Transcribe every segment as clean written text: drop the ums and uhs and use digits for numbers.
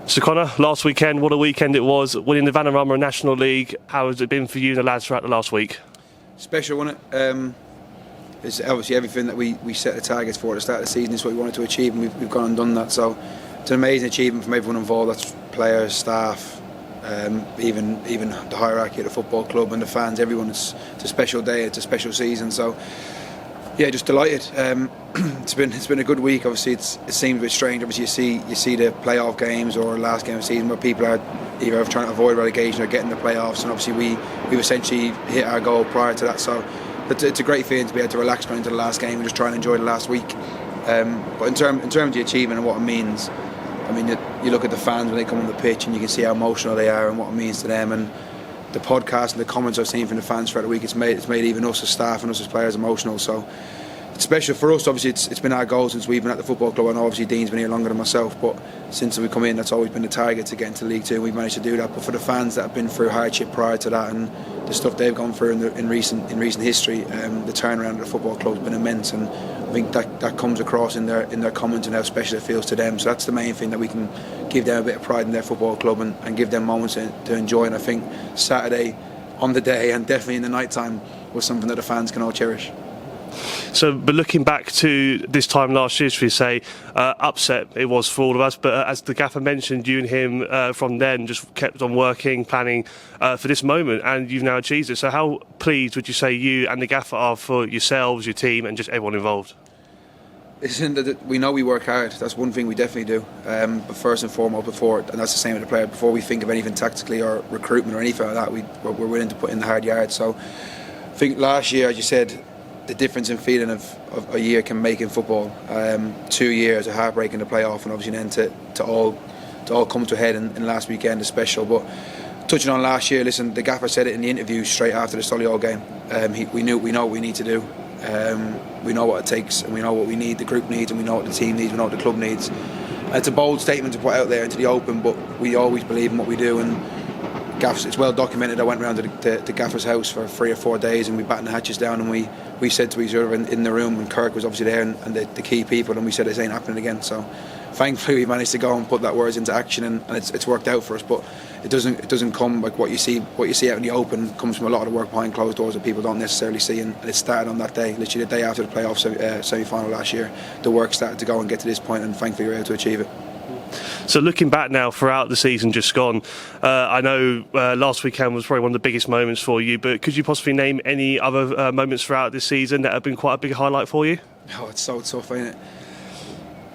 So Connor, last weekend, what a weekend it was, winning the Vanarama National League. How has it been for you and the lads throughout the last week? Special, wasn't it? It's obviously everything that we set the targets for at the start of the season is what we wanted to achieve, and we've gone and done that. So it's an amazing achievement from everyone involved. That's players, staff, even the hierarchy at the football club and the fans. Everyone. It's a special day. It's a special season. So yeah, just delighted. It's been a good week. Obviously, it seems a bit strange. Obviously, you see the playoff games or last game of the season where people are either trying to avoid relegation or getting the playoffs, and obviously we've essentially hit our goal prior to that. So it's a great feeling to be able to relax going into the last game and just try and enjoy the last week. But in terms of the achievement and what it means, I mean, you look at the fans when they come on the pitch and you can see how emotional they are and what it means to them. And the podcast and the comments I've seen from the fans throughout the week, it's made even us as staff and us as players emotional. So it's special for us. Obviously, it's been our goal since we've been at the football club. I know obviously Dean's been here longer than myself, but since we come in, that's always been the target, to get into League Two. We've managed to do that. But for the fans that have been through hardship prior to that and the stuff they've gone through in recent history, the turnaround of the football club has been immense, and I think that comes across in their comments and how special it feels to them. So that's the main thing, that we can give them a bit of pride in their football club and give them moments to enjoy. And I think Saturday on the day and definitely in the night time was something that the fans can all cherish. So, but looking back to this time last year, should we say, upset it was for all of us, but as the gaffer mentioned, you and him from then just kept on working, planning for this moment, and you've now achieved it. So how pleased would you say you and the gaffer are for yourselves, your team, and just everyone involved? Listen, we know we work hard. That's one thing we definitely do. But first and foremost, and that's the same with the player, before we think of anything tactically or recruitment or anything like that, we're willing to put in the hard yards. So I think last year, as you said, the difference in feeling of a year can make in football. 2 years, a heartbreak in the playoff, and obviously then to all come to a head in last weekend is special. But touching on last year, listen, the gaffer said it in the interview straight after the Solihull game. We know what we need to do. We know what it takes, and we know what we need, the group needs, and we know what the team needs, we know what the club needs. And it's a bold statement to put out there into the open, but we always believe in what we do. And it's well documented. I went round to the gaffer's house for 3 or 4 days, and we battened the hatches down, and we said to each other in the room, and Kirk was obviously there, and the key people, and we said this ain't happening again. So thankfully we managed to go and put that words into action, and it's worked out for us. But it doesn't come like what you see out in the open. Comes from a lot of the work behind closed doors that people don't necessarily see, and it started on that day, literally the day after the playoff semi-final last year. The work started to go and get to this point, and thankfully we were able to achieve it. So looking back now throughout the season just gone, I know last weekend was probably one of the biggest moments for you, but could you possibly name any other moments throughout this season that have been quite a big highlight for you? Oh, it's so tough, ain't it?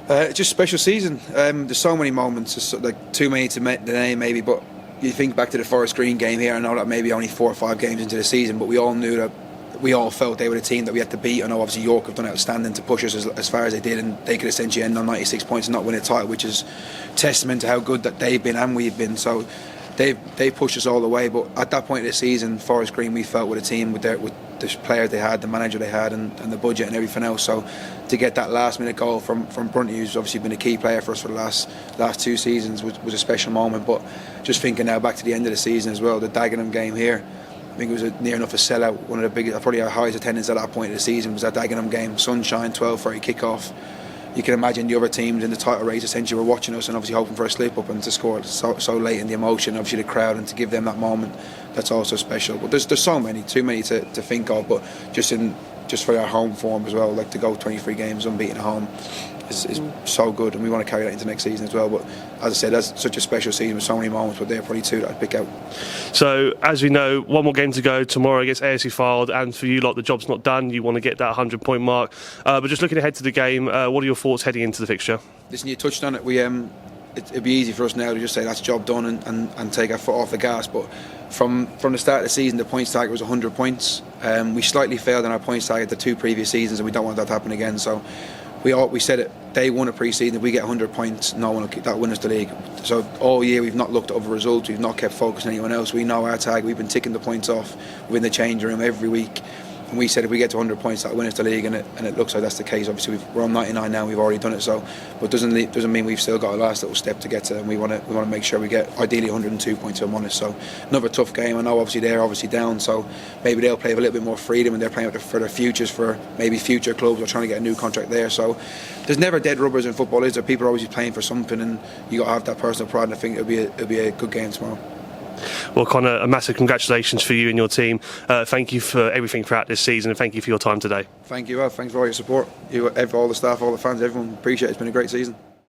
It's just a special season. There's so many moments, there's like too many to name maybe, but you think back to the Forest Green game here. I know that maybe only 4 or 5 games into the season, but we all knew that. We all felt they were the team that we had to beat. I know obviously York have done outstanding to push us as far as they did, and they could essentially end on 96 points and not win a title, which is testament to how good that they've been and we've been. So they've pushed us all the way. But at that point of the season, Forest Green, we felt with a team with the players they had, the manager they had, and the budget and everything else. So to get that last minute goal from Brunty, who's obviously been a key player for us for the last 2 seasons, was a special moment. But just thinking now back to the end of the season as well, the Dagenham game here, I think it was near enough a sellout. One of the biggest, probably our highest attendance at that point of the season was that Dagenham game. Sunshine, 12:30 kick-off. You can imagine the other teams in the title race essentially were watching us and obviously hoping for a slip-up, and to score so late in the emotion, obviously the crowd, and to give them that moment, that's also special. But there's so many, too many to think of. But just for our home form as well, like to go 23 games unbeaten at home is so good, and we want to carry that into next season as well. But as I said, that's such a special season with so many moments, but there are probably 2 that I'd pick out. So as we know, one more game to go tomorrow against AFC Fylde, and for you lot the job's not done. You want to get that 100-point mark, but just looking ahead to the game, what are your thoughts heading into the fixture? Listen, you touched on it. It'd be easy for us now to just say that's job done and take our foot off the gas, but from the start of the season the points target was 100 points. We slightly failed on our points target the 2 previous seasons, and we don't want that to happen again. So we said it day 1 of pre-season, if we get 100 points, no one will win us the league. So all year we've not looked at other results, we've not kept focus on anyone else. We know our target, we've been ticking the points off within the change room every week, And we said if we get to 100 points, that'll win us the league, and it looks like that's the case. Obviously, we're on 99 now, we've already done it. So, but doesn't mean we've still got a last little step to get to, and we want to make sure we get ideally 102 points, if I'm honest. So, another tough game. I know obviously they're obviously down, so maybe they'll play with a little bit more freedom, and they're playing for their futures, for maybe future clubs, or trying to get a new contract there. So, there's never dead rubbers in football, is there? People are always playing for something, and you got to have that personal pride. And I think it'll be a good game tomorrow. Well, Connor, a massive congratulations for you and your team. Thank you for everything throughout this season, and thank you for your time today. Thank you. Thanks for all your support. All the staff, all the fans, everyone. Appreciate it. It's been a great season.